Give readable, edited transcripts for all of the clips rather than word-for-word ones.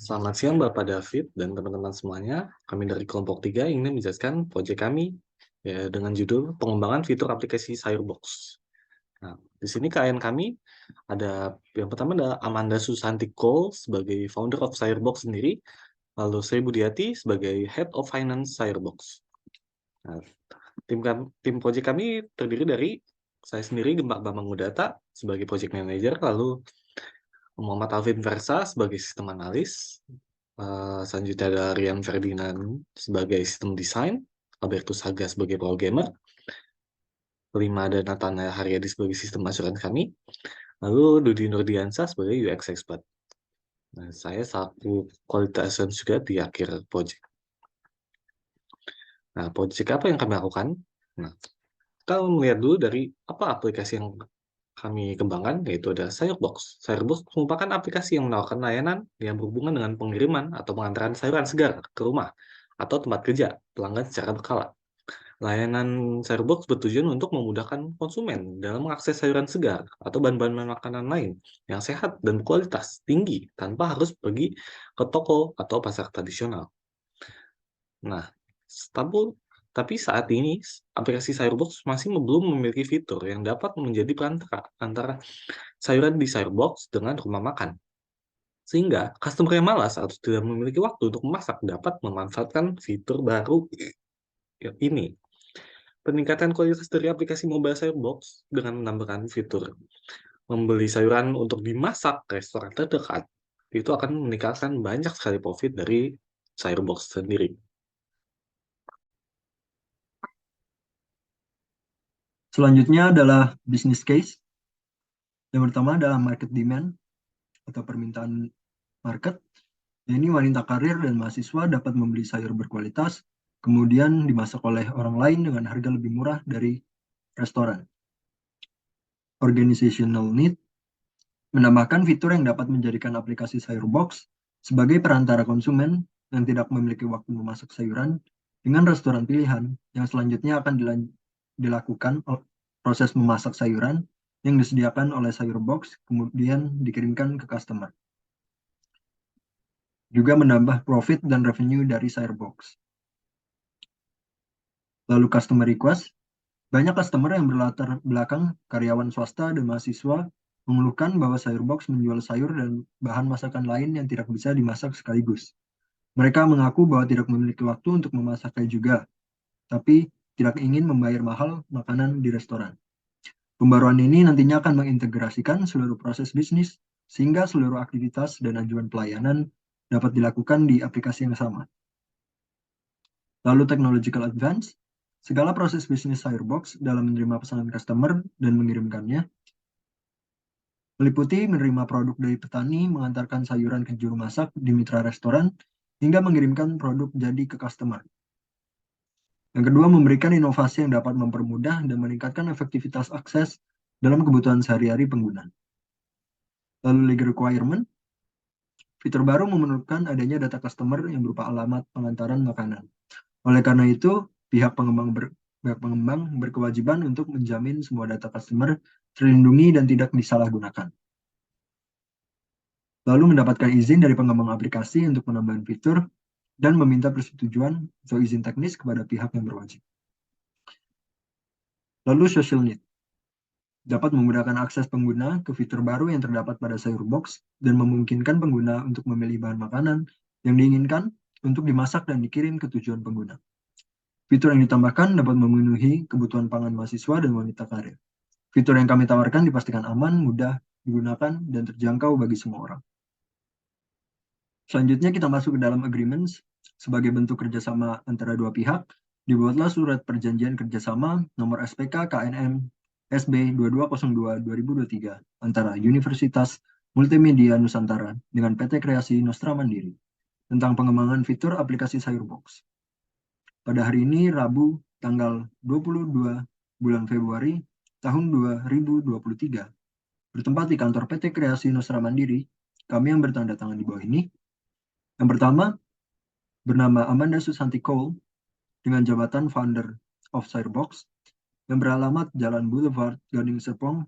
Selamat siang Bapak David dan teman-teman semuanya. Kami dari kelompok 3 ingin menjelaskan proyek kami ya, dengan judul pengembangan fitur aplikasi Firebox. Nah, di sini klien kami ada yang pertama ada Amanda Susanti Cole sebagai founder of Firebox sendiri, lalu Sri Budiati sebagai Head of Finance Firebox. Nah, tim proyek kami terdiri dari saya sendiri Gempak Bambang Udata sebagai project manager, lalu Muhammad Alvin Versa sebagai sistem analis, selanjutnya ada Rian Ferdinand sebagai sistem desain, Albertus Haga sebagai programmer, kelima ada Nathanael Haryadi sebagai sistem asuransi kami, lalu Dudi Nurdiansyah sebagai UX expert. Nah, saya selaku quality assurance juga di akhir project. Nah, project apa yang kami lakukan? Nah, kita melihat dulu dari apa aplikasi yang kami kembangkan, yaitu ada Firebox. Firebox merupakan aplikasi yang menawarkan layanan yang berhubungan dengan pengiriman atau pengantaran sayuran segar ke rumah atau tempat kerja pelanggan secara berkala. Layanan Firebox bertujuan untuk memudahkan konsumen dalam mengakses sayuran segar atau bahan-bahan makanan lain yang sehat dan kualitas tinggi tanpa harus pergi ke toko atau pasar tradisional. Nah, tapi saat ini aplikasi Firebox masih belum memiliki fitur yang dapat menjadi perantara antara sayuran di Firebox dengan rumah makan. Sehingga customer yang malas atau tidak memiliki waktu untuk memasak dapat memanfaatkan fitur baru ini. Peningkatan kualitas dari aplikasi mobile Firebox dengan menambahkan fitur membeli sayuran untuk dimasak ke restoran terdekat, itu akan meningkatkan banyak sekali profit dari Firebox sendiri. Selanjutnya adalah business case. Yang pertama adalah market demand atau permintaan market. Ini wanita karir dan mahasiswa dapat membeli sayur berkualitas, kemudian dimasak oleh orang lain dengan harga lebih murah dari restoran. Organizational need menambahkan fitur yang dapat menjadikan aplikasi Firebox sebagai perantara konsumen yang tidak memiliki waktu memasak sayuran dengan restoran pilihan yang selanjutnya akan dilakukan proses memasak sayuran yang disediakan oleh Firebox kemudian dikirimkan ke customer. Juga menambah profit dan revenue dari Firebox. Lalu customer request, banyak customer yang berlatar belakang karyawan swasta dan mahasiswa mengeluhkan bahwa Firebox menjual sayur dan bahan masakan lain yang tidak bisa dimasak sekaligus. Mereka mengaku bahwa tidak memiliki waktu untuk memasaknya juga, tapi tidak ingin membayar mahal makanan di restoran. Pembaruan ini nantinya akan mengintegrasikan seluruh proses bisnis, sehingga seluruh aktivitas dan ajuan pelayanan dapat dilakukan di aplikasi yang sama. Lalu technological advance, segala proses bisnis Firebox dalam menerima pesanan customer dan mengirimkannya, meliputi menerima produk dari petani, mengantarkan sayuran ke juru masak di mitra restoran, hingga mengirimkan produk jadi ke customer. Yang kedua, memberikan inovasi yang dapat mempermudah dan meningkatkan efektivitas akses dalam kebutuhan sehari-hari pengguna. Lalu legal requirement, fitur baru memerlukan adanya data customer yang berupa alamat pengantaran makanan. Oleh karena itu, pihak pengembang berkewajiban untuk menjamin semua data customer terlindungi dan tidak disalahgunakan. Lalu mendapatkan izin dari pengembang aplikasi untuk penambahan fitur dan meminta persetujuan atau izin teknis kepada pihak yang berwajib. Lalu social need dapat memudahkan akses pengguna ke fitur baru yang terdapat pada Firebox dan memungkinkan pengguna untuk memilih bahan makanan yang diinginkan untuk dimasak dan dikirim ke tujuan pengguna. Fitur yang ditambahkan dapat memenuhi kebutuhan pangan mahasiswa dan wanita karir. Fitur yang kami tawarkan dipastikan aman, mudah digunakan, dan terjangkau bagi semua orang. Selanjutnya kita masuk ke dalam agreements. Sebagai bentuk kerjasama antara dua pihak, dibuatlah surat perjanjian kerjasama nomor SPK KNM SB 2202-2023 antara Universitas Multimedia Nusantara dengan PT Kreasi Nostra Mandiri tentang pengembangan fitur aplikasi Firebox. Pada hari ini, Rabu, tanggal 22 bulan Februari tahun 2023, bertempat di kantor PT Kreasi Nostra Mandiri, kami yang bertanda tangan di bawah ini. Yang pertama, bernama Amanda Susanti Cole dengan jabatan Founder of Firebox yang beralamat Jalan Boulevard Gading Serpong,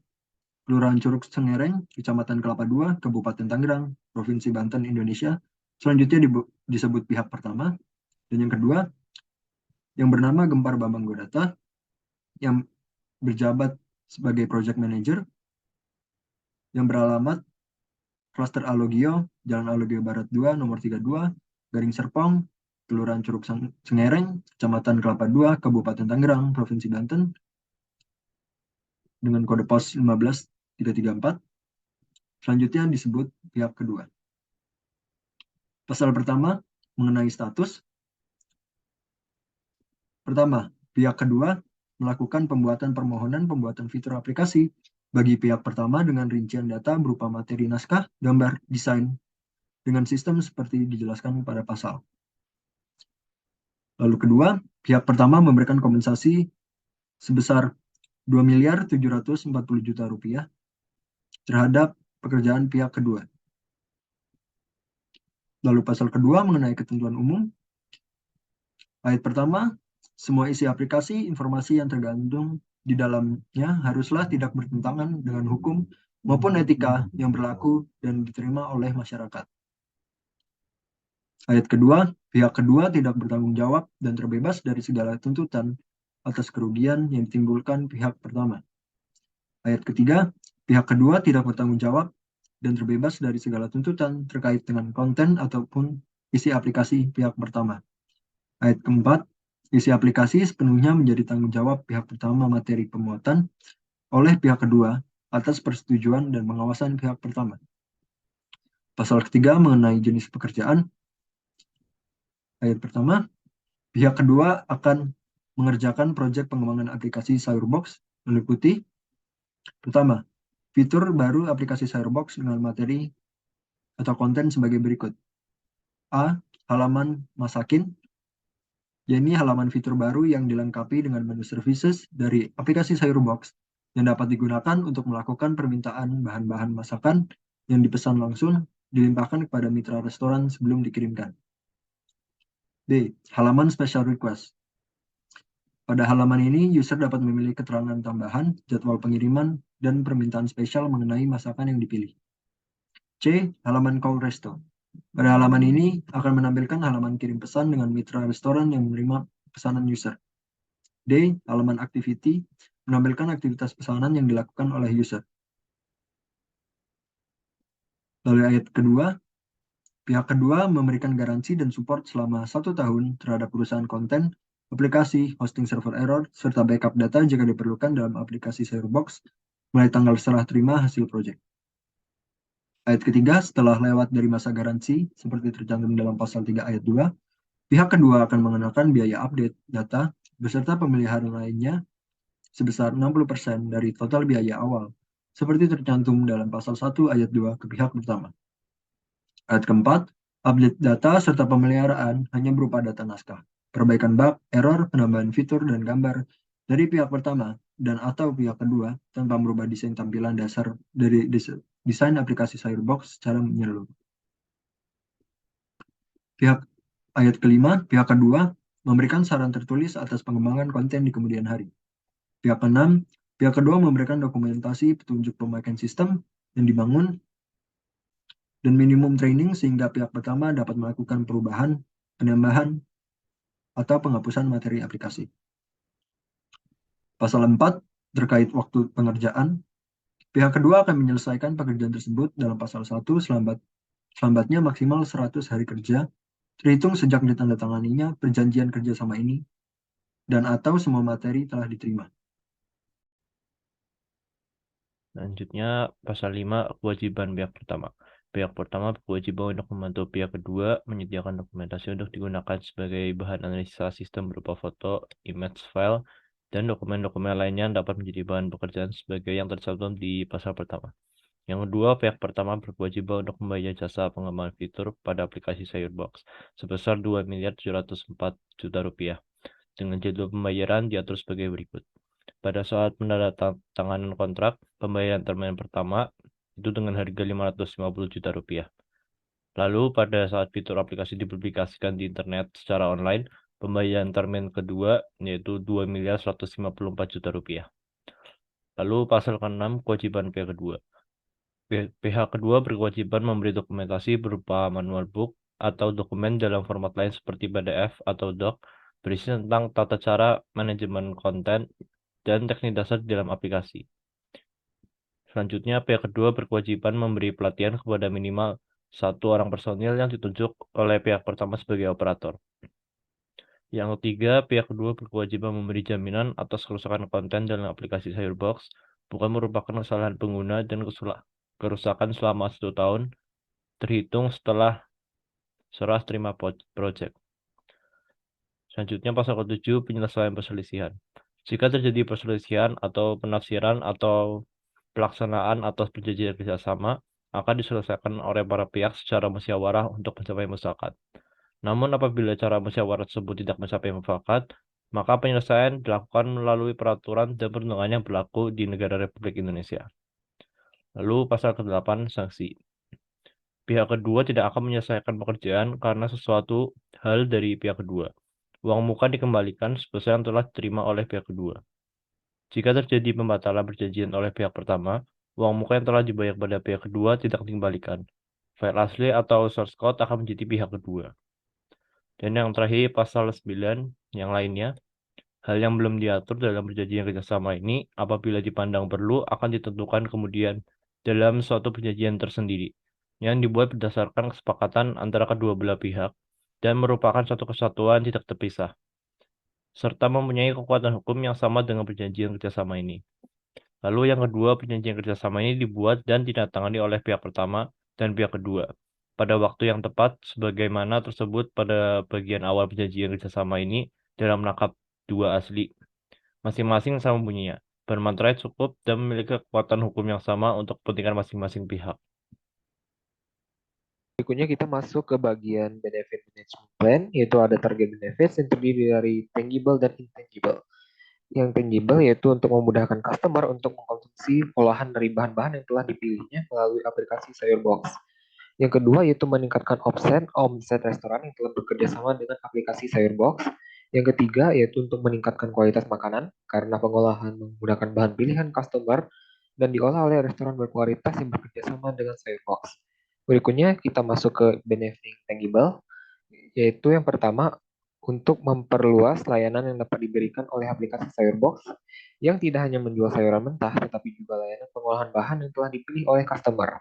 Kelurahan Curug Cengereng, Kecamatan Kelapa II, Kabupaten Tangerang, Provinsi Banten, Indonesia, Selanjutnya disebut pihak pertama. Dan yang kedua, yang bernama Gempar Bambang Godata, yang berjabat sebagai project manager, yang beralamat Klaster Alogio, Jalan Alogio Barat 2, nomor 32, Garing Serpong, Kelurahan Curug Cengereng, Kecamatan Kelapa II, Kabupaten Tangerang, Provinsi Banten, dengan kode pos 15334. Selanjutnya disebut pihak kedua. Pasal pertama mengenai status. Pertama, pihak kedua melakukan pembuatan permohonan pembuatan fitur aplikasi bagi pihak pertama dengan rincian data berupa materi naskah, gambar, desain, dengan sistem seperti dijelaskan pada pasal. Lalu kedua, pihak pertama memberikan kompensasi sebesar 2.740 juta rupiah terhadap pekerjaan pihak kedua. Lalu pasal kedua mengenai ketentuan umum. Ayat pertama, semua isi aplikasi, informasi yang tergantung di dalamnya haruslah tidak bertentangan dengan hukum maupun etika yang berlaku dan diterima oleh masyarakat. Ayat kedua, pihak kedua tidak bertanggung jawab dan terbebas dari segala tuntutan atas kerugian yang ditimbulkan pihak pertama. Ayat ketiga, pihak kedua tidak bertanggung jawab dan terbebas dari segala tuntutan terkait dengan konten ataupun isi aplikasi pihak pertama. Ayat keempat, isi aplikasi sepenuhnya menjadi tanggung jawab pihak pertama materi pemuatan oleh pihak kedua atas persetujuan dan pengawasan pihak pertama. Pasal ketiga mengenai jenis pekerjaan. Ayat pertama, pihak kedua akan mengerjakan proyek pengembangan aplikasi Sayurbox meliputi pertama, fitur baru aplikasi Sayurbox dengan materi atau konten sebagai berikut. A. Halaman masakin, yakni halaman fitur baru yang dilengkapi dengan menu services dari aplikasi Sayurbox yang dapat digunakan untuk melakukan permintaan bahan-bahan masakan yang dipesan langsung dilimpahkan kepada mitra restoran sebelum dikirimkan. B. Halaman special request. Pada halaman ini, user dapat memilih keterangan tambahan, jadwal pengiriman, dan permintaan spesial mengenai masakan yang dipilih. C. Halaman call resto. Pada halaman ini akan menampilkan halaman kirim pesan dengan mitra restoran yang menerima pesanan user. D. Halaman activity menampilkan aktivitas pesanan yang dilakukan oleh user. Lalu ayat kedua, pihak kedua memberikan garansi dan support selama 1 tahun terhadap perusahaan konten, aplikasi, hosting server error, serta backup data jika diperlukan dalam aplikasi Sayurbox mulai tanggal serah terima hasil proyek. Ayat ketiga, setelah lewat dari masa garansi, seperti tercantum dalam pasal 3 ayat 2, pihak kedua akan mengenakan biaya update data beserta pemeliharaan lainnya sebesar 60% dari total biaya awal, seperti tercantum dalam pasal 1 ayat 2 ke pihak pertama. Ayat keempat, update data serta pemeliharaan hanya berupa data naskah, perbaikan bug, error, penambahan fitur dan gambar dari pihak pertama dan atau pihak kedua tanpa merubah desain tampilan dasar dari desain aplikasi Sayurbox secara menyeluruh. Ayat kelima, pihak kedua memberikan saran tertulis atas pengembangan konten di kemudian hari. Pihak keenam, pihak kedua memberikan dokumentasi petunjuk pemakaian sistem yang dibangun dan minimum training sehingga pihak pertama dapat melakukan perubahan, penambahan, atau penghapusan materi aplikasi. Pasal 4, terkait waktu pengerjaan, pihak kedua akan menyelesaikan pekerjaan tersebut dalam pasal 1 selambatnya maksimal 100 hari kerja, terhitung sejak ditandatanganinya perjanjian kerjasama ini, dan atau semua materi telah diterima. Selanjutnya, pasal 5, kewajiban pihak pertama. Pihak pertama berkewajiban untuk membantu pihak kedua menyediakan dokumentasi untuk digunakan sebagai bahan analisa sistem berupa foto, image file, dan dokumen-dokumen lainnya yang dapat menjadi bahan pekerjaan sebagai yang tercantum di pasal pertama. Yang kedua, pihak pertama berkewajiban untuk membayar jasa pengembangan fitur pada aplikasi Sayurbox sebesar 2.704 juta rupiah. Dengan jadwal pembayaran diatur sebagai berikut. Pada saat penandatanganan kontrak, pembayaran termin pertama itu dengan harga 550 juta rupiah. Lalu pada saat fitur aplikasi dipublikasikan di internet secara online, pembayaran termin kedua yaitu 2.154 juta rupiah. Lalu pasal ke-6, kewajiban pihak kedua. Pihak kedua berkewajiban memberi dokumentasi berupa manual book atau dokumen dalam format lain seperti PDF atau doc berisi tentang tata cara manajemen konten dan teknik dasar di dalam aplikasi. Selanjutnya, pihak kedua berkewajiban memberi pelatihan kepada minimal 1 orang personil yang ditunjuk oleh pihak pertama sebagai operator. Yang ketiga, pihak kedua berkewajiban memberi jaminan atas kerusakan konten dalam aplikasi Firebox bukan merupakan kesalahan pengguna dan kerusakan selama 1 tahun terhitung setelah serah terima project. Selanjutnya, pasal ke-7, penyelesaian perselisihan. Jika terjadi perselisihan atau penafsiran atau pelaksanaan atas perjanjian kerjasama, akan diselesaikan oleh para pihak secara musyawarah untuk mencapai mufakat. Namun apabila cara musyawarah tersebut tidak mencapai mufakat, maka penyelesaian dilakukan melalui peraturan dan perundangan yang berlaku di negara Republik Indonesia. Lalu pasal ke-8, sanksi. Pihak kedua tidak akan menyelesaikan pekerjaan karena sesuatu hal dari pihak kedua. Uang muka dikembalikan sebesar yang telah diterima oleh pihak kedua. Jika terjadi pembatalan perjanjian oleh pihak pertama, uang muka yang telah dibayar pada pihak kedua tidak dikembalikan. File asli atau source code akan menjadi pihak kedua. Dan yang terakhir, pasal 9 yang lainnya, hal yang belum diatur dalam perjanjian kerjasama ini apabila dipandang perlu akan ditentukan kemudian dalam suatu perjanjian tersendiri yang dibuat berdasarkan kesepakatan antara kedua belah pihak dan merupakan satu kesatuan tidak terpisah, serta mempunyai kekuatan hukum yang sama dengan perjanjian kerjasama ini. Lalu yang kedua, perjanjian kerjasama ini dibuat dan ditandatangani oleh pihak pertama dan pihak kedua pada waktu yang tepat sebagaimana tersebut pada bagian awal perjanjian kerjasama ini dalam lengkap 2 asli. Masing-masing sama bunyinya, bermaterai cukup dan memiliki kekuatan hukum yang sama untuk kepentingan masing-masing pihak. Berikutnya kita masuk ke bagian benefit management plan, yaitu ada target benefits yang terdiri dari tangible dan intangible. Yang tangible yaitu untuk memudahkan customer untuk mengkonsumsi olahan dari bahan-bahan yang telah dipilihnya melalui aplikasi Firebox. Yang kedua yaitu meningkatkan omset restoran yang telah bekerja sama dengan aplikasi Firebox. Yang ketiga yaitu untuk meningkatkan kualitas makanan karena pengolahan menggunakan bahan pilihan customer dan diolah oleh restoran berkualitas yang bekerja sama dengan Firebox. Berikutnya kita masuk ke benefit tangible, yaitu yang pertama untuk memperluas layanan yang dapat diberikan oleh aplikasi Firebox yang tidak hanya menjual sayuran mentah, tetapi juga layanan pengolahan bahan yang telah dipilih oleh customer.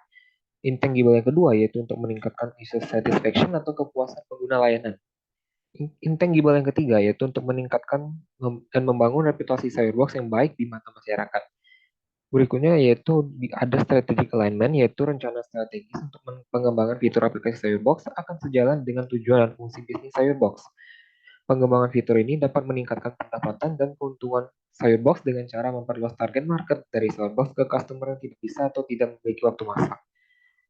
Intangible yang kedua yaitu untuk meningkatkan user satisfaction atau kepuasan pengguna layanan. Intangible yang ketiga yaitu untuk meningkatkan dan membangun reputasi Firebox yang baik di mata masyarakat. Berikutnya yaitu ada strategic alignment, yaitu rencana strategis untuk pengembangan fitur aplikasi Firebox akan sejalan dengan tujuan dan fungsi bisnis Firebox. Pengembangan fitur ini dapat meningkatkan pendapatan dan keuntungan Firebox dengan cara memperluas target market dari Firebox ke customer yang tidak bisa atau tidak memiliki waktu masak.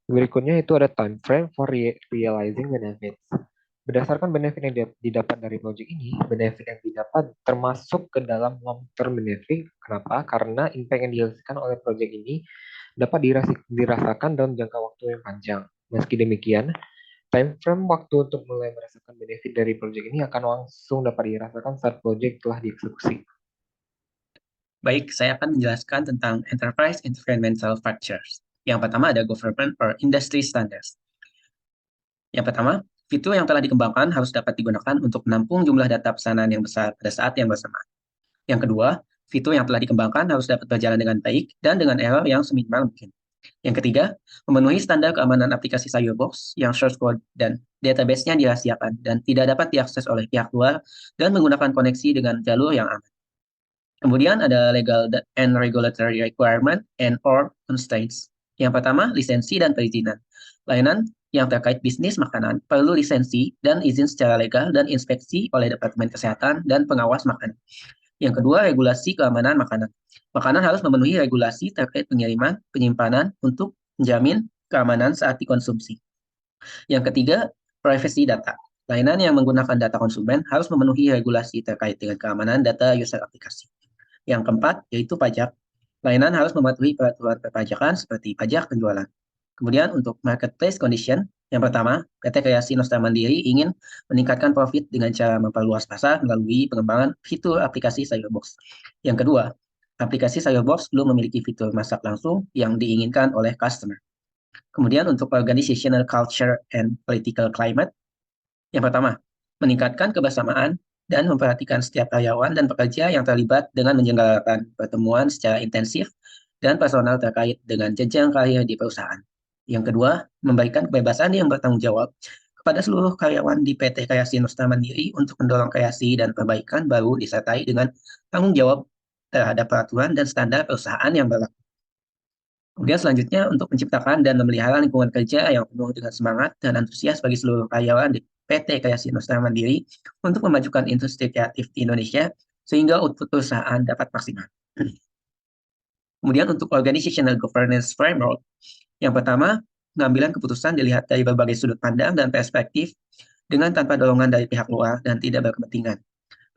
Berikutnya itu ada time frame for realizing benefits. Berdasarkan benefit yang didapat dari project ini, benefit yang didapat termasuk ke dalam long term benefit. Kenapa? Karena impact yang dihasilkan oleh project ini dapat dirasakan dalam jangka waktu yang panjang. Meski demikian, time frame waktu untuk mulai merasakan benefit dari project ini akan langsung dapat dirasakan saat project telah dieksekusi. Baik, saya akan menjelaskan tentang Enterprise Environmental Factors. Yang pertama ada Government or Industry Standards. Yang pertama, fitur yang telah dikembangkan harus dapat digunakan untuk menampung jumlah data pesanan yang besar pada saat yang bersamaan. Yang kedua, fitur yang telah dikembangkan harus dapat berjalan dengan baik dan dengan error yang seminimal mungkin. Yang ketiga, memenuhi standar keamanan aplikasi Firebox yang source code dan database-nya dirahasiakan dan tidak dapat diakses oleh pihak luar dan menggunakan koneksi dengan jalur yang aman. Kemudian ada legal and regulatory requirement and or constraints. Yang pertama, lisensi dan perizinan. Layanan yang terkait bisnis makanan perlu lisensi dan izin secara legal dan inspeksi oleh Departemen Kesehatan dan Pengawas Makanan. Yang kedua, regulasi keamanan makanan. Makanan harus memenuhi regulasi terkait pengiriman, penyimpanan untuk menjamin keamanan saat dikonsumsi. Yang ketiga, privacy data. Layanan yang menggunakan data konsumen harus memenuhi regulasi terkait dengan keamanan data user aplikasi. Yang keempat, yaitu pajak. Layanan harus mematuhi peraturan perpajakan seperti pajak penjualan. Kemudian untuk marketplace condition, yang pertama, PT Kreasi Nostra Mandiri ingin meningkatkan profit dengan cara memperluas pasar melalui pengembangan fitur aplikasi Firebox. Yang kedua, aplikasi Firebox belum memiliki fitur masak langsung yang diinginkan oleh customer. Kemudian untuk organizational culture and political climate, yang pertama, meningkatkan kebersamaan dan memperhatikan setiap karyawan dan pekerja yang terlibat dengan menyelenggarakan pertemuan secara intensif dan personal terkait dengan jenjang karir di perusahaan. Yang kedua, memberikan kebebasan yang bertanggung jawab kepada seluruh karyawan di PT Kreasi Nusa Mandiri untuk mendorong kreasi dan perbaikan baru disertai dengan tanggung jawab terhadap peraturan dan standar perusahaan yang berlaku. Kemudian selanjutnya untuk menciptakan dan memelihara lingkungan kerja yang penuh dengan semangat dan antusias bagi seluruh karyawan di PT Kreasi Nusa Mandiri untuk memajukan industri kreatif di Indonesia sehingga output perusahaan dapat maksimal. Kemudian untuk organizational governance framework, yang pertama, pengambilan keputusan dilihat dari berbagai sudut pandang dan perspektif dengan tanpa dorongan dari pihak luar dan tidak berkepentingan.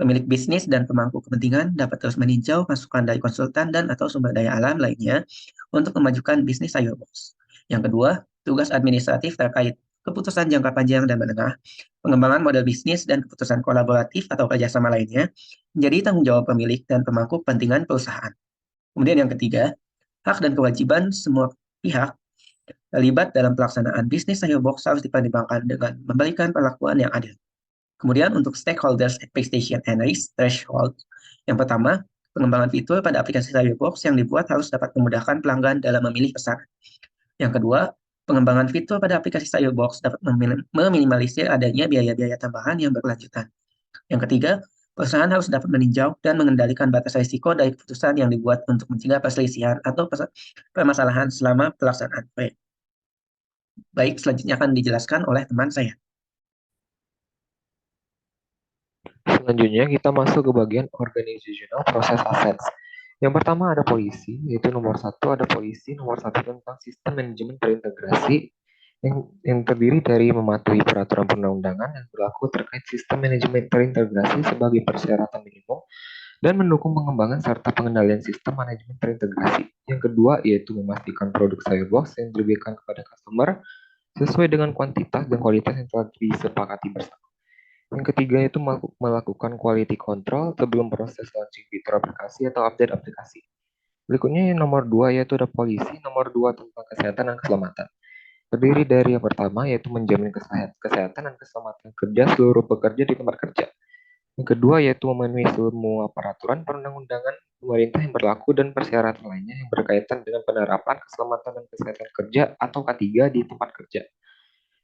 Pemilik bisnis dan pemangku kepentingan dapat terus meninjau masukan dari konsultan dan atau sumber daya alam lainnya untuk memajukan bisnis Cyberbox. Yang kedua, tugas administratif terkait keputusan jangka panjang dan menengah, pengembangan model bisnis dan keputusan kolaboratif atau kerjasama lainnya menjadi tanggung jawab pemilik dan pemangku kepentingan perusahaan. Kemudian yang ketiga, hak dan kewajiban semua pihak terlibat dalam pelaksanaan bisnis Cyberbox harus dipertimbangkan dengan memberikan perlakuan yang adil. Kemudian untuk stakeholders expectation and risk threshold, yang pertama, pengembangan fitur pada aplikasi Cyberbox yang dibuat harus dapat memudahkan pelanggan dalam memilih pesanan. Yang kedua, pengembangan fitur pada aplikasi Cyberbox dapat meminimalisir adanya biaya-biaya tambahan yang berkelanjutan. Yang ketiga, perusahaan harus dapat meninjau dan mengendalikan batas risiko dari keputusan yang dibuat untuk mencegah perselisihan atau permasalahan selama pelaksanaan proyek. Baik, selanjutnya akan dijelaskan oleh teman saya. Selanjutnya kita masuk ke bagian organizational process assets. Yang pertama ada polisi, yaitu nomor satu ada polisi, nomor satu tentang sistem manajemen terintegrasi yang terdiri dari mematuhi peraturan perundang-undangan yang berlaku terkait sistem manajemen terintegrasi sebagai persyaratan minimum dan mendukung pengembangan serta pengendalian sistem manajemen terintegrasi. Yang kedua yaitu memastikan produk Cyberbox yang diberikan kepada customer sesuai dengan kuantitas dan kualitas yang telah disepakati bersama. Yang ketiga itu melakukan quality control sebelum proses launching fitur aplikasi atau update aplikasi. Berikutnya yang nomor 2 yaitu ada polisi, nomor 2 tentang kesehatan dan keselamatan. Terdiri dari yang pertama yaitu menjamin kesehatan dan keselamatan kerja seluruh pekerja di tempat kerja. Yang kedua yaitu memenuhi semua peraturan perundang-undangan pemerintah yang berlaku dan persyaratan lainnya yang berkaitan dengan penerapan keselamatan dan kesehatan kerja atau K3 di tempat kerja.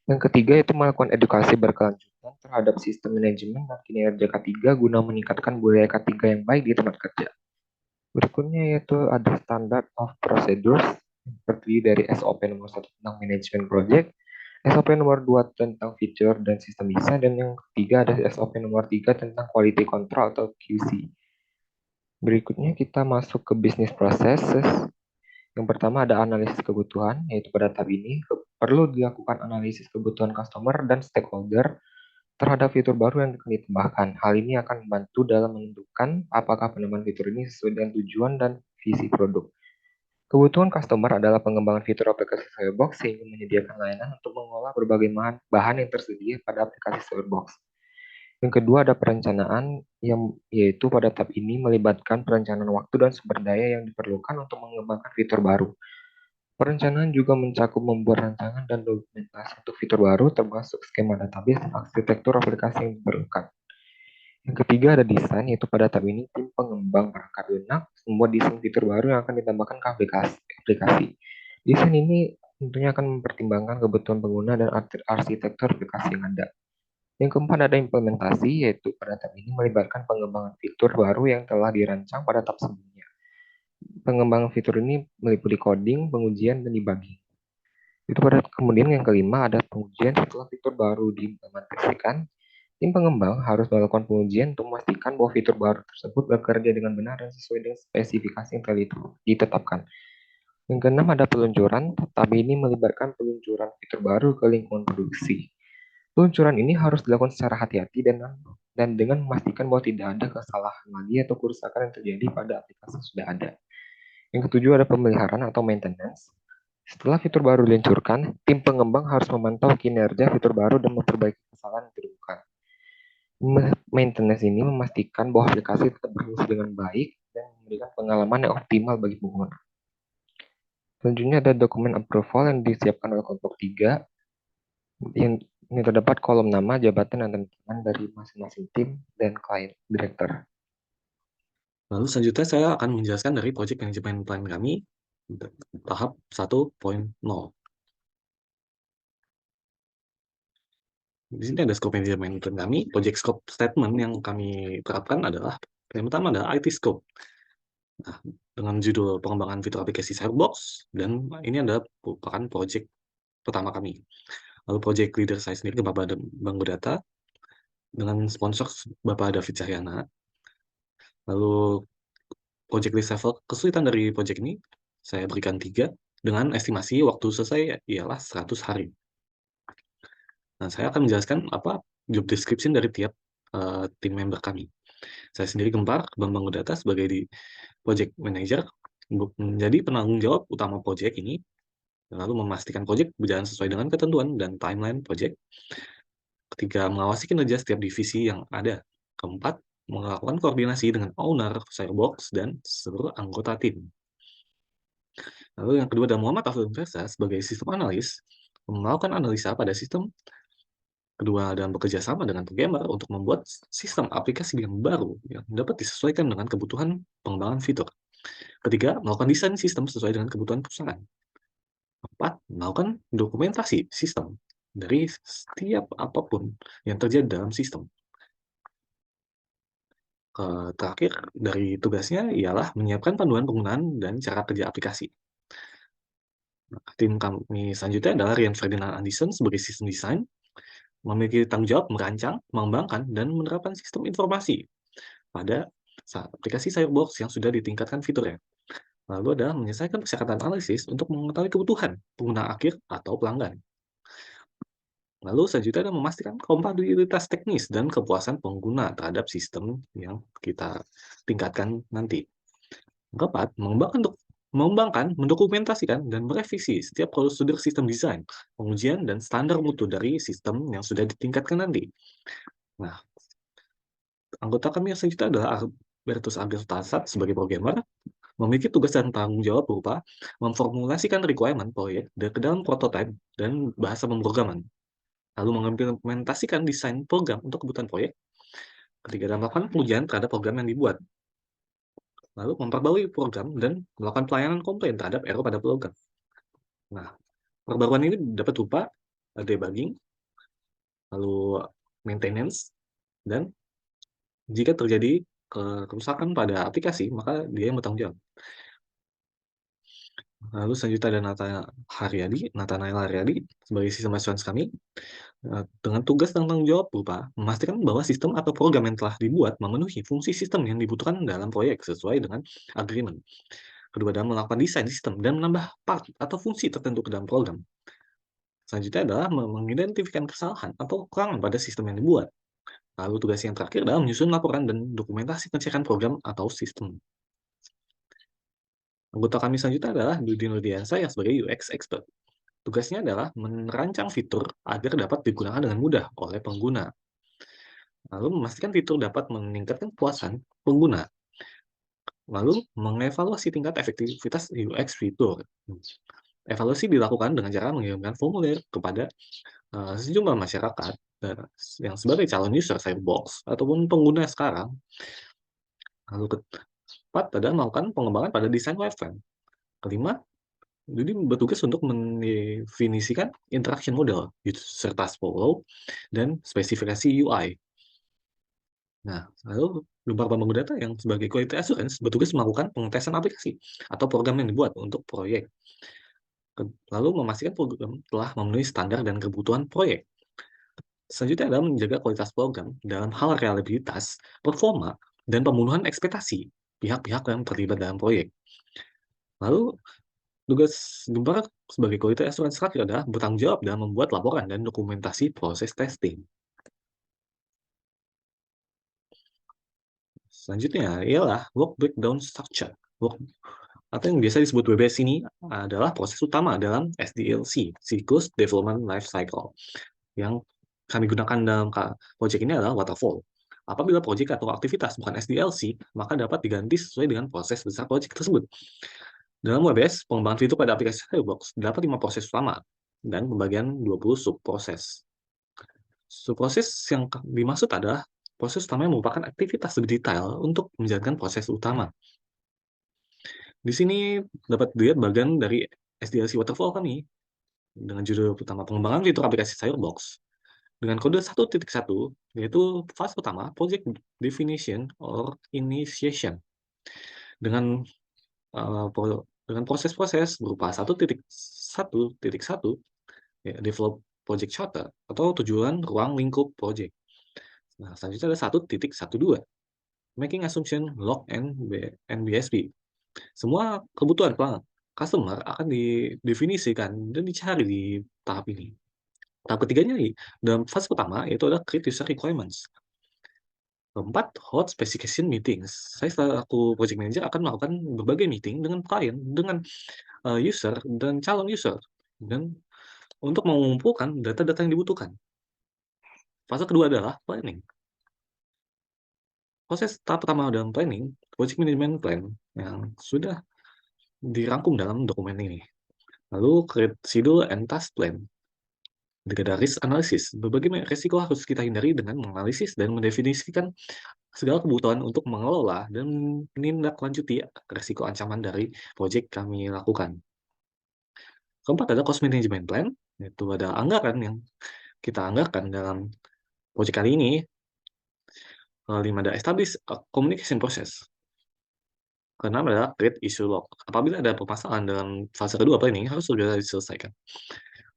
Yang ketiga yaitu melakukan edukasi berkelanjutan terhadap sistem manajemen dan kinerja K3 guna meningkatkan budaya K3 yang baik di tempat kerja. Berikutnya yaitu ada standard of procedures terdiri dari SOP nomor 1 tentang manajemen project, SOP nomor 2 tentang feature dan sistem desain, dan yang ketiga ada SOP nomor 3 tentang quality control atau QC. Berikutnya kita masuk ke business processes. Yang pertama ada analisis kebutuhan, yaitu pada tahap ini perlu dilakukan analisis kebutuhan customer dan stakeholder terhadap fitur baru yang akan ditambahkan. Hal ini akan membantu dalam menentukan apakah penambahan fitur ini sesuai dengan tujuan dan visi produk. Kebutuhan customer adalah pengembangan fitur aplikasi Cyberbox sehingga menyediakan layanan untuk mengolah berbagai bahan yang tersedia pada aplikasi Cyberbox. Yang kedua ada perencanaan, yaitu pada tahap ini melibatkan perencanaan waktu dan sumber daya yang diperlukan untuk mengembangkan fitur baru. Perencanaan juga mencakup membuat rancangan dan dokumentasi untuk fitur baru, termasuk skema database dan arsitektur aplikasi yang diperlukan. Yang ketiga ada desain, yaitu pada tahap ini tim pengembang perangkat lunak membuat desain fitur baru yang akan ditambahkan ke aplikasi. Desain ini tentunya akan mempertimbangkan kebutuhan pengguna dan arsitektur aplikasi yang ada. Yang keempat ada implementasi, yaitu pada tahap ini melibatkan pengembangan fitur baru yang telah dirancang pada tahap sebelumnya. Pengembangan fitur ini meliputi coding, pengujian, dan debugging. Kemudian yang kelima ada pengujian setelah fitur baru diimplementasikan. Tim pengembang harus melakukan pengujian untuk memastikan bahwa fitur baru tersebut bekerja dengan benar dan sesuai dengan spesifikasi yang telah ditetapkan. Yang keenam ada peluncuran, tapi ini melibatkan peluncuran fitur baru ke lingkungan produksi. Peluncuran ini harus dilakukan secara hati-hati dan dengan memastikan bahwa tidak ada kesalahan lagi atau kerusakan yang terjadi pada aplikasi yang sudah ada. Yang ketujuh ada pemeliharaan atau maintenance. Setelah fitur baru diluncurkan, tim pengembang harus memantau kinerja fitur baru dan memperbaiki kesalahan yang ditemukan. Maintenance ini memastikan bahwa aplikasi tetap berfungsi dengan baik dan memberikan pengalaman yang optimal bagi pengguna. Selanjutnya ada dokumen approval yang disiapkan oleh kelompok 3. Yang ini terdapat kolom nama, jabatan, dan tanda tangan dari masing-masing tim dan klien director. Lalu selanjutnya saya akan menjelaskan dari project management plan kami tahap 1.0. Di sini ada scope management plan kami. Project scope statement yang kami terapkan adalah yang pertama adalah IT scope. Nah, dengan judul pengembangan fitur aplikasi Firebox, dan ini adalah merupakan project pertama kami. Lalu project leader saya sendiri Bapak Banggo Data dengan sponsor Bapak David Cahyana. Lalu project list level kesulitan dari project ini saya berikan 3 dengan estimasi waktu selesai ialah 100 hari. Nah, saya akan menjelaskan apa job description dari tiap tim member kami. Saya sendiri Gempar Bambang Data sebagai di project manager menjadi penanggung jawab utama project ini, lalu memastikan project berjalan sesuai dengan ketentuan dan timeline project. Ketiga, mengawasi kinerja setiap divisi yang ada. Keempat, melakukan koordinasi dengan owner Firebox dan seluruh anggota tim. Lalu yang kedua adalah Muhammad Afdal Versa sebagai sistem analis, melakukan analisa pada sistem. Kedua, dan bekerja sama dengan programmer untuk membuat sistem aplikasi yang baru yang dapat disesuaikan dengan kebutuhan pengembangan fitur. Ketiga, melakukan desain sistem sesuai dengan kebutuhan perusahaan. Empat, melakukan dokumentasi sistem dari setiap apapun yang terjadi dalam sistem. Terakhir dari tugasnya ialah menyiapkan panduan penggunaan dan cara kerja aplikasi. Tim kami selanjutnya adalah Rian Ferdinand Anderson sebagai sistem design, memiliki tanggung jawab merancang, mengembangkan, dan menerapkan sistem informasi pada aplikasi Firebox yang sudah ditingkatkan fiturnya. Lalu ada menyelesaikan persyaratan analisis untuk mengetahui kebutuhan pengguna akhir atau pelanggan. Lalu selanjutnya ada memastikan kompatibilitas teknis dan kepuasan pengguna terhadap sistem yang kita tingkatkan nanti. Keempat, mengembangkan, mendokumentasikan, dan merevisi setiap prosedur sistem desain, pengujian, dan standar mutu dari sistem yang sudah ditingkatkan nanti. Nah, anggota kami yang selanjutnya adalah Albertus Agustasat sebagai programmer, memiliki tugas dan tanggung jawab berupa memformulasikan requirement proyek ke dalam prototype dan bahasa pemrograman, lalu mengimplementasikan desain program untuk kebutuhan proyek. Ketiga, dan melakukan pengujian terhadap program yang dibuat, lalu memperbarui program dan melakukan pelayanan komplain terhadap error pada program. Nah, perbaruan ini dapat berupa debugging, lalu maintenance, dan jika terjadi kerusakan pada aplikasi, maka dia yang bertanggung jawab. Lalu selanjutnya ada Nathanael Haryadi sebagai sistem assurance kami, dengan tugas dan tanggung jawab berupa memastikan bahwa sistem atau program yang telah dibuat memenuhi fungsi sistem yang dibutuhkan dalam proyek sesuai dengan agreement. Kedua, adalah melakukan desain sistem dan menambah part atau fungsi tertentu ke dalam program. Selanjutnya adalah mengidentifikasi kesalahan atau kekurangan pada sistem yang dibuat. Lalu tugas yang terakhir adalah menyusun laporan dan dokumentasi pengecekan program atau sistem. Anggota kami selanjutnya adalah Dudi Nurdiansa yang sebagai UX expert. Tugasnya adalah merancang fitur agar dapat digunakan dengan mudah oleh pengguna. Lalu memastikan fitur dapat meningkatkan kepuasan pengguna. Lalu mengevaluasi tingkat efektivitas UX fitur. Evaluasi dilakukan dengan cara mengirimkan formulir kepada sejumlah masyarakat yang sebagai calon user Firebox ataupun pengguna sekarang. Lalu keempat adalah melakukan pengembangan pada desain wireframe. Kelima, jadi bertugas untuk mendefinisikan interaction model serta flow dan spesifikasi UI. Nah, lalu Gempar Bambang Data yang sebagai quality assurance bertugas melakukan pengetesan aplikasi atau program yang dibuat untuk proyek. Lalu memastikan program telah memenuhi standar dan kebutuhan proyek. Selanjutnya adalah menjaga kualitas program dalam hal reliabilitas, performa, dan pemenuhan ekspektasi pihak-pihak yang terlibat dalam proyek. Lalu tugas Gempar sebagai quality assurance terakhir adalah bertanggung jawab dalam membuat laporan dan dokumentasi proses testing. Selanjutnya ialah work breakdown structure. Atau yang biasa disebut WBS ini adalah proses utama dalam SDLC, Cycles Development Life Cycle. Yang kami gunakan dalam proyek ini adalah waterfall. Apabila proyek atau aktivitas bukan SDLC, maka dapat diganti sesuai dengan proses besar proyek tersebut. Dalam WBS, pengembangan fitur pada aplikasi Firebox dapat 5 proses utama dan pembagian 20 subproses. Subproses yang dimaksud adalah proses utama yang merupakan aktivitas lebih detail untuk menjalankan proses utama. Di sini dapat dilihat bagian dari SDLC Waterfall kami dengan judul pertama pengembangan fitur aplikasi Firebox dengan kode 1.1, yaitu fase pertama Project Definition or Initiation dengan proses-proses berupa 1.1.1 ya, develop project charter atau tujuan ruang lingkup project. Nah, selanjutnya ada 1.12 making assumption log and BSP. Semua kebutuhan customer akan didefinisikan dan dicari di tahap ini. Tahap ketiganya dalam fase pertama yaitu ada create user requirements. Keempat, hot specification meetings. Saya selaku project manager akan melakukan berbagai meeting dengan klien, dengan user dan calon user, dan untuk mengumpulkan data-data yang dibutuhkan. Fase kedua adalah planning. Proses tahap pertama dalam planning, project management plan yang sudah dirangkum dalam dokumen ini. Lalu create schedule and task plan. Ketika ada risk analysis, berbagai resiko harus kita hindari dengan menganalisis dan mendefinisikan segala kebutuhan untuk mengelola dan menindaklanjuti resiko ancaman dari proyek kami lakukan. Keempat ada cost management plan, yaitu ada anggaran yang kita anggarkan dalam proyek kali ini. Kelima ada establish a communication process. Keenam adalah create issue log. Apabila ada permasalahan dalam fase kedua planning harus segera diselesaikan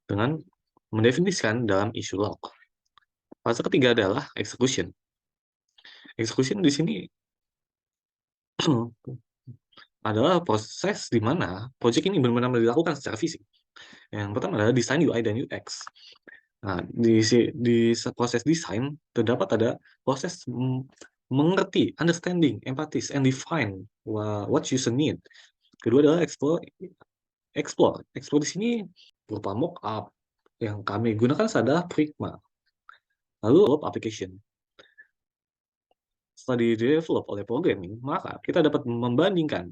dengan mendefinisikan dalam issue log. Fase ketiga adalah execution. Execution di sini adalah proses di mana proyek ini benar-benar dilakukan secara fisik. Yang pertama adalah desain UI dan UX. Nah, di proses desain terdapat ada proses mengerti, understanding, empathize, and define what user need. Kedua adalah explore. Explore di sini berupa mockup yang kami gunakan adalah Figma. Lalu develop application. Setelah di-develop oleh programming, maka kita dapat membandingkan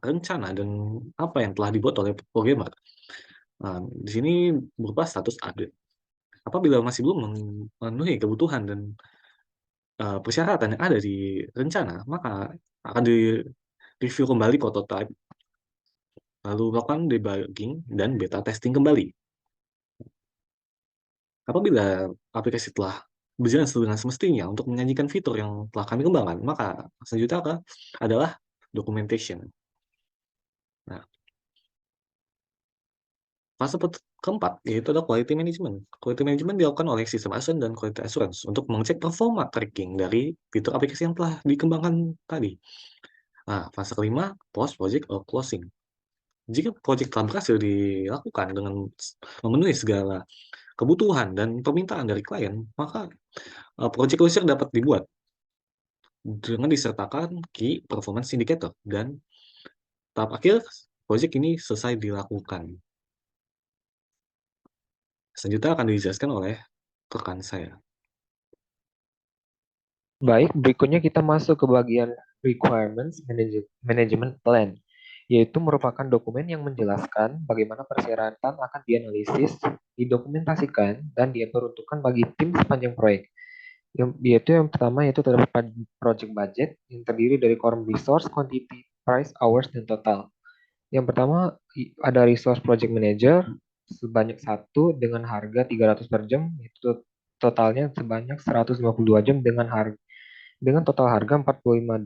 rencana dan apa yang telah dibuat oleh programmer. Nah, di sini berupa status update. Apabila masih belum memenuhi kebutuhan dan persyaratan yang ada di rencana, maka akan di-review kembali prototype, lalu melakukan debugging dan beta testing kembali. Apabila aplikasi telah berjalan sesuai dengan semestinya untuk menyajikan fitur yang telah kami kembangkan, maka selanjutnya adalah documentation. Nah, fase keempat yaitu adalah quality management. Quality management dilakukan oleh sistem assurance dan quality assurance untuk mengecek performa tracking dari fitur aplikasi yang telah dikembangkan tadi. Nah, fase kelima, post-project or closing. Jika project telah berhasil dilakukan dengan memenuhi segala kebutuhan dan permintaan dari klien, maka project closure dapat dibuat dengan disertakan key performance indicator dan tahap akhir project ini selesai dilakukan. Selanjutnya akan dijelaskan oleh rekan saya. Baik, berikutnya kita masuk ke bagian Requirements Management Plan, yaitu merupakan dokumen yang menjelaskan bagaimana persyaratan akan dianalisis, didokumentasikan, dan diperuntukkan bagi tim sepanjang proyek. Yaitu yang pertama yaitu terdapat project budget yang terdiri dari core resource, quantity, price, hours, dan total. Yang pertama ada resource project manager sebanyak 1 dengan harga 300 per jam, itu totalnya sebanyak 152 jam dengan total harga $45.600.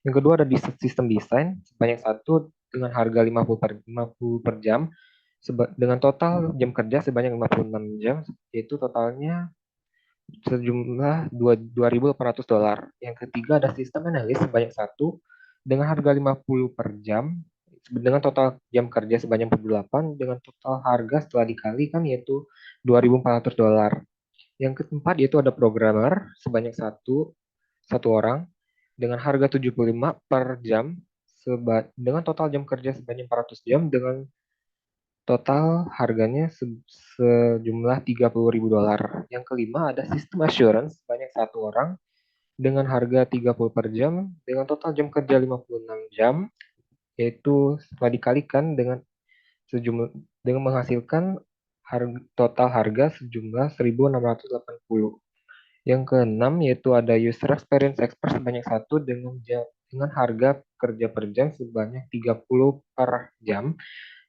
Yang kedua ada sistem desain sebanyak 1 dengan harga 50 per jam dengan total jam kerja sebanyak 56 jam, yaitu totalnya sejumlah $2.800. Yang ketiga ada sistem analis sebanyak 1 dengan harga 50 per jam dengan total jam kerja sebanyak 48 dengan total harga setelah dikalikan yaitu $2.400. Yang keempat yaitu ada programmer sebanyak satu orang dengan harga 75 per jam dengan total jam kerja sebanyak 400 jam dengan total harganya sejumlah $30.000. Yang kelima ada sistem assurance sebanyak 1 orang dengan harga 30 per jam dengan total jam kerja 56 jam, yaitu setelah dikalikan sejumlah dengan menghasilkan total harga sejumlah 1.680. Yang keenam yaitu ada user experience expert sebanyak satu dengan harga kerja per jam sebanyak 30 per jam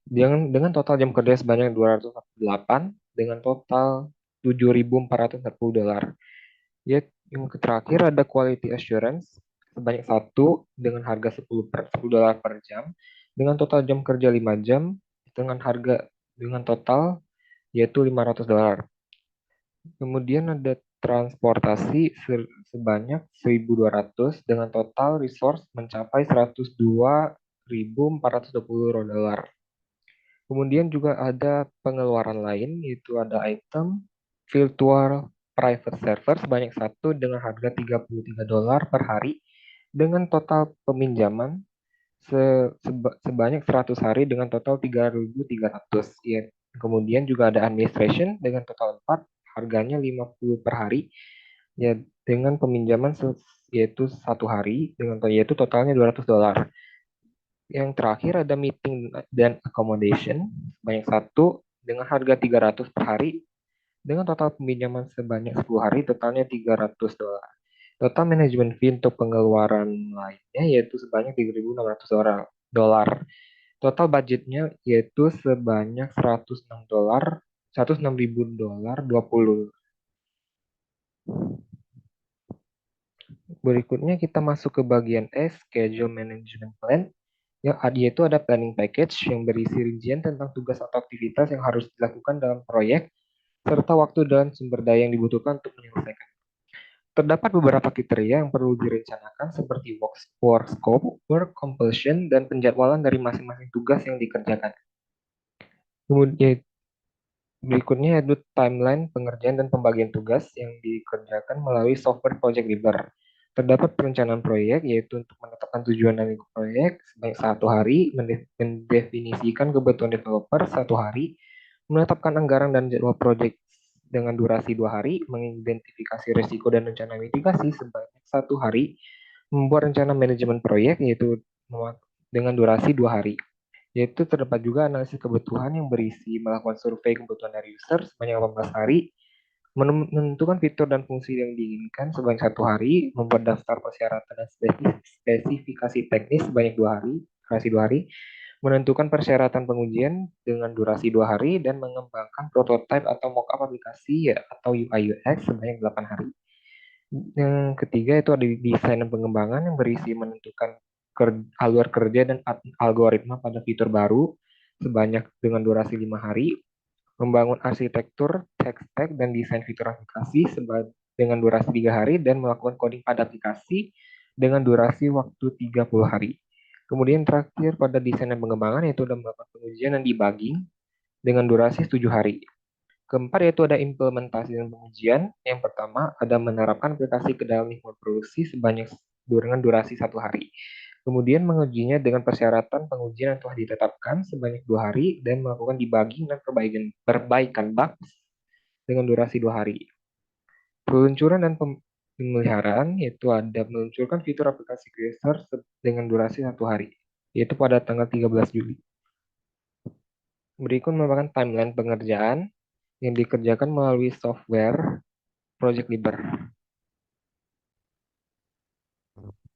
dengan total jam kerja sebanyak 248 dengan total $7.440. Yang terakhir ada quality assurance sebanyak satu dengan harga $10 per jam dengan total jam kerja 5 jam dengan total yaitu $500. Kemudian ada transportasi sebanyak 1.200 dengan total resource mencapai $102.420. Kemudian juga ada pengeluaran lain, yaitu ada item virtual private server sebanyak satu dengan harga $33 per hari dengan total peminjaman sebanyak 100 hari dengan total 3.300. Ya. Kemudian juga ada administration dengan total 4, harganya 50 per hari ya dengan peminjaman yaitu 1 hari yaitu totalnya $200. Yang terakhir ada meeting dan accommodation sebanyak satu dengan harga 300 per hari dengan total peminjaman sebanyak 10 hari totalnya $300. Total manajemen fee untuk pengeluaran lainnya yaitu sebanyak $3.600. Total budgetnya yaitu sebanyak $106, $106.000 20. Berikutnya kita masuk ke bagian S, Schedule Management Plan. Yaitu ada planning package yang berisi rincian tentang tugas atau aktivitas yang harus dilakukan dalam proyek, serta waktu dan sumber daya yang dibutuhkan untuk menyelesaikan. Terdapat beberapa kriteria yang perlu direncanakan seperti work scope, work completion, dan penjadwalan dari masing-masing tugas yang dikerjakan. Kemudian berikutnya yaitu timeline pengerjaan dan pembagian tugas yang dikerjakan melalui software Project Leader. Terdapat perencanaan proyek, yaitu untuk menetapkan tujuan dan proyek sebanyak 1 hari, mendefinisikan kebutuhan developer 1 hari, menetapkan anggaran dan jadwal proyek dengan durasi 2 hari, mengidentifikasi risiko dan rencana mitigasi sebanyak 1 hari, membuat rencana manajemen proyek, yaitu dengan durasi 2 hari. Yaitu terdapat juga analisis kebutuhan yang berisi melakukan survei kebutuhan dari user sebanyak 18 hari, menentukan fitur dan fungsi yang diinginkan sebanyak 1 hari, membuat daftar persyaratan dan spesifikasi teknis sebanyak 2 hari, durasi 2 hari, menentukan persyaratan pengujian dengan durasi 2 hari, dan mengembangkan prototipe atau mockup aplikasi atau UI UX sebanyak 8 hari. Yang ketiga itu ada desain dan pengembangan yang berisi menentukan alur kerja dan algoritma pada fitur baru sebanyak dengan durasi 5 hari, membangun arsitektur, tech stack, dan desain fitur aplikasi dengan durasi 3 hari, dan melakukan coding pada aplikasi dengan durasi waktu 30 hari. Kemudian terakhir pada desain dan pengembangan yaitu ada melakukan pengujian dan debugging dengan durasi 7 hari. Keempat yaitu ada implementasi dan pengujian. Yang pertama ada menerapkan aplikasi ke dalam lingkungan produksi dengan durasi 1 hari. Kemudian mengujinya dengan persyaratan pengujian yang telah ditetapkan sebanyak 2 hari dan melakukan debugging dan perbaikan bugs dengan durasi 2 hari. Peluncuran dan pemeliharaan yaitu ada meluncurkan fitur aplikasi Quasar dengan durasi 1 hari, yaitu pada tanggal 13 Juli. Berikut merupakan timeline pengerjaan yang dikerjakan melalui software Project Leader.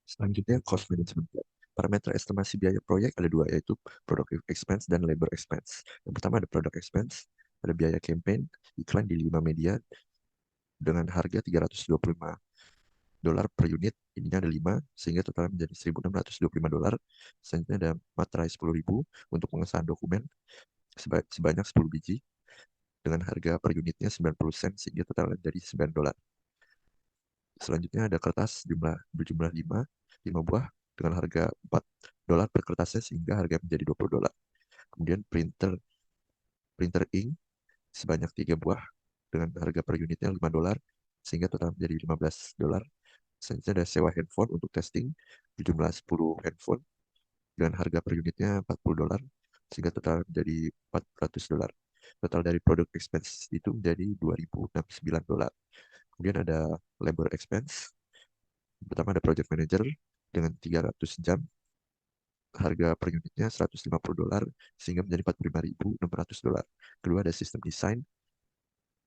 Selanjutnya, cost management plan. Parameter estimasi biaya proyek ada 2, yaitu product expense dan labor expense. Yang pertama ada product expense, ada biaya campaign, iklan di 5 media dengan harga $325 per unit. Ininya ada 5, sehingga totalnya menjadi $1.625. Selanjutnya ada materai 10.000 untuk pengesahan dokumen sebanyak 10 biji dengan harga per unitnya 90 sen, sehingga totalnya menjadi $9. Selanjutnya ada kertas berjumlah 5 buah dengan harga $4 per kertasnya, sehingga harga menjadi $20. Kemudian printer ink sebanyak 3 buah dengan harga per unitnya $5, sehingga total menjadi $15. Selanjutnya ada sewa handphone untuk testing berjumlah 10 handphone dengan harga per unitnya $40, sehingga total menjadi $400. Total dari product expense itu menjadi $2.069. Kemudian ada labor expense Pertama ada project manager dengan 300 jam, harga per unitnya $150 sehingga menjadi $45.600. Kedua ada sistem desain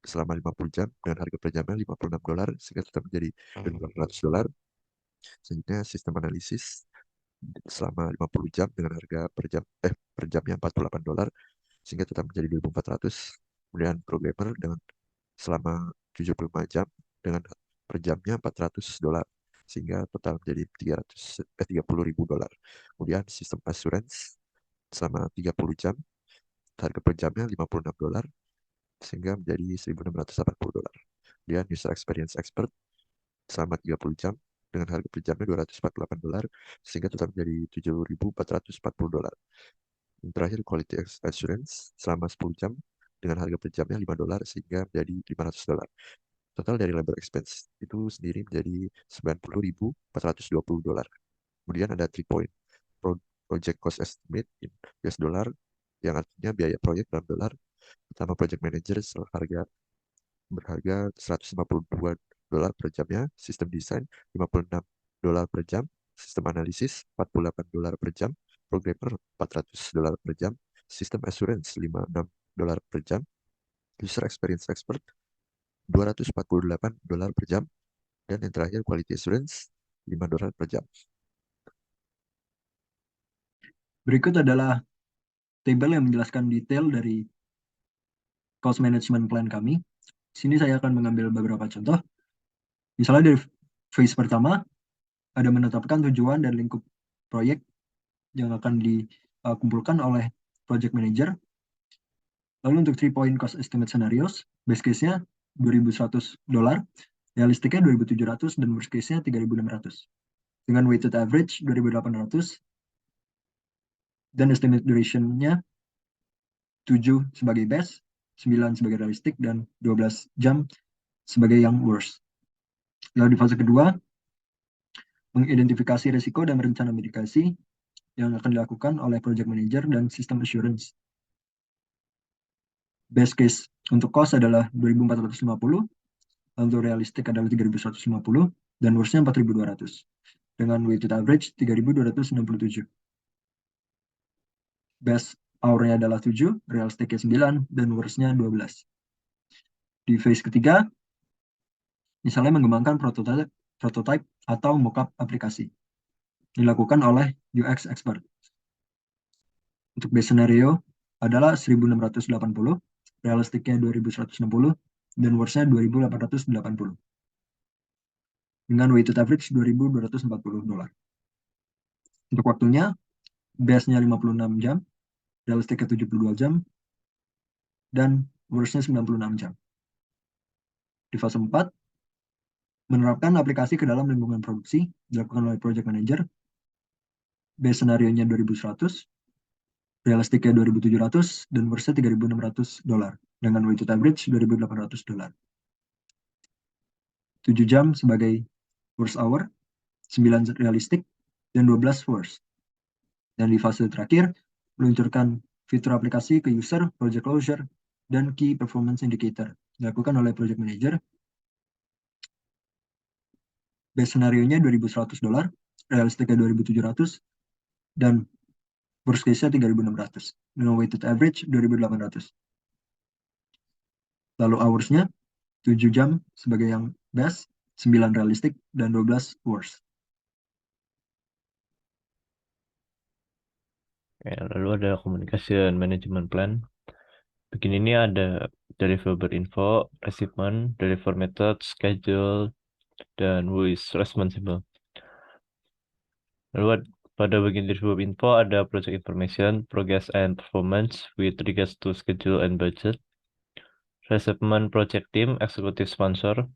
selama 50 jam dengan harga per jamnya $56 sehingga tetap menjadi $200. Selanjutnya sistem analisis selama 50 jam dengan harga per jamnya $48 sehingga tetap menjadi 2.400. Kemudian programmer dengan selama 75 jam dengan per jamnya $400 sehingga total menjadi $30.000. Kemudian sistem assurance selama 30 jam, harga per jamnya $56 sehingga menjadi $1.680. Kemudian user experience expert selama 30 jam dengan harga per jamnya $248 sehingga total menjadi $7.440. Yang terakhir quality assurance selama 10 jam dengan harga per jamnya $5 sehingga menjadi $500. Total dari labor expense itu sendiri menjadi $90.420. Kemudian ada 3 point project cost estimate in US dollar yang artinya biaya proyek dalam dolar. Pertama project manager berharga $152 per jamnya, sistem desain $56 per jam, sistem analisis $48 per jam, programmer $400 per jam, sistem assurance $56 per jam, user experience expert $248 per jam, dan yang terakhir quality assurance $5 per jam. Berikut adalah tabel yang menjelaskan detail dari cost management plan kami. Di sini saya akan mengambil beberapa contoh. Misalnya dari phase pertama, ada menetapkan tujuan dan lingkup proyek yang akan dikumpulkan oleh project manager. Lalu untuk 3 point cost estimate scenarios, base case-nya $2.100, realistiknya $2.700, dan worst case-nya $3.600. Dengan weighted average $2.800, dan estimate duration-nya 7 sebagai base, 9 sebagai realistik, dan 12 jam sebagai yang worst. Lalu di fase kedua, mengidentifikasi risiko dan rencana mitigasi yang akan dilakukan oleh project manager dan system assurance. Best case untuk cost adalah 2.450, lalu realistik adalah 3.150, dan worst-nya 4.200. Dengan weighted average 3.267. Best hour-nya adalah 7, realistiknya 9, dan worst-nya 12. Di phase ketiga, misalnya mengembangkan prototype atau mockup aplikasi. Dilakukan oleh UX expert. Untuk base scenario adalah 1.680, realistiknya 2.160, dan worst-nya 2.880. Dengan weighted average $2.240. Untuk waktunya, base-nya 56 jam, realistiknya 72 jam, dan worst-nya 96 jam. Di fase 4, menerapkan aplikasi ke dalam lingkungan produksi, dilakukan oleh project manager. Base scenario-nya 2.100, realistiknya 2.700, dan worst-nya $3.600, dengan weighted average $2.800. 7 jam sebagai worst hour, 9 realistik, dan 12 worst. Dan di fase terakhir, meluncurkan fitur aplikasi ke user, project closure, dan key performance indicator. Dilakukan oleh project manager. Base scenario-nya $2.100, realistiknya 2.700, dan worst case-nya 3.600, dengan weighted average 2.800. Lalu hours-nya 7 jam sebagai yang best, 9 realistik, dan 12 worst. Lalu ada communication management plan. Begini ini ada deliverable info, achievement, deliver method, schedule, dan who is responsible. Lalu pada bagian deliverable info ada project information, progress and performance with regards to schedule and budget. Achievement project team, executive sponsor,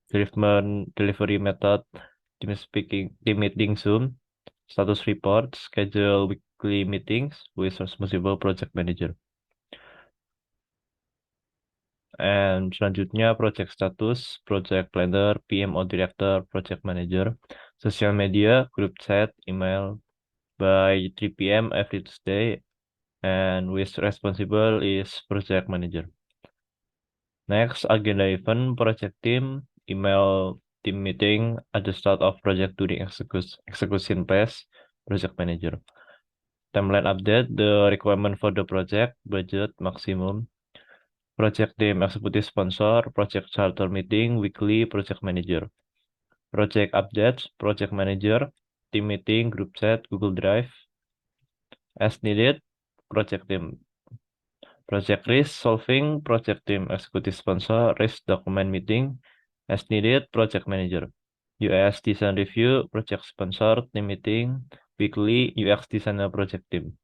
delivery method, team meeting Zoom, status report, schedule weekly meetings with responsible project manager. And selanjutnya project status, project planner, PMO director, project manager, social media, group chat, email by 3 p.m. every Tuesday, and with responsible is project manager. Next, agenda event, project team, email team meeting at the start of project during execution phase, project manager. Timeline update, the requirement for the project, budget, maximum. Project team executive sponsor, project charter meeting, weekly, project manager. Project updates, project manager, team meeting, group chat, Google Drive. As needed, project team. Project risk solving, project team executive sponsor, risk document meeting. As needed, project manager. UX design review, project sponsor, team meeting, weekly, UX designer, project team.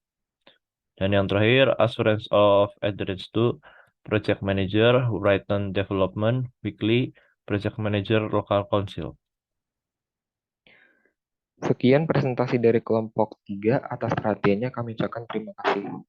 Dan yang terakhir, assurance of adherence to project manager, written development, weekly, project manager, local council. Sekian presentasi dari kelompok 3. Atas perhatiannya kami ucapkan terima kasih.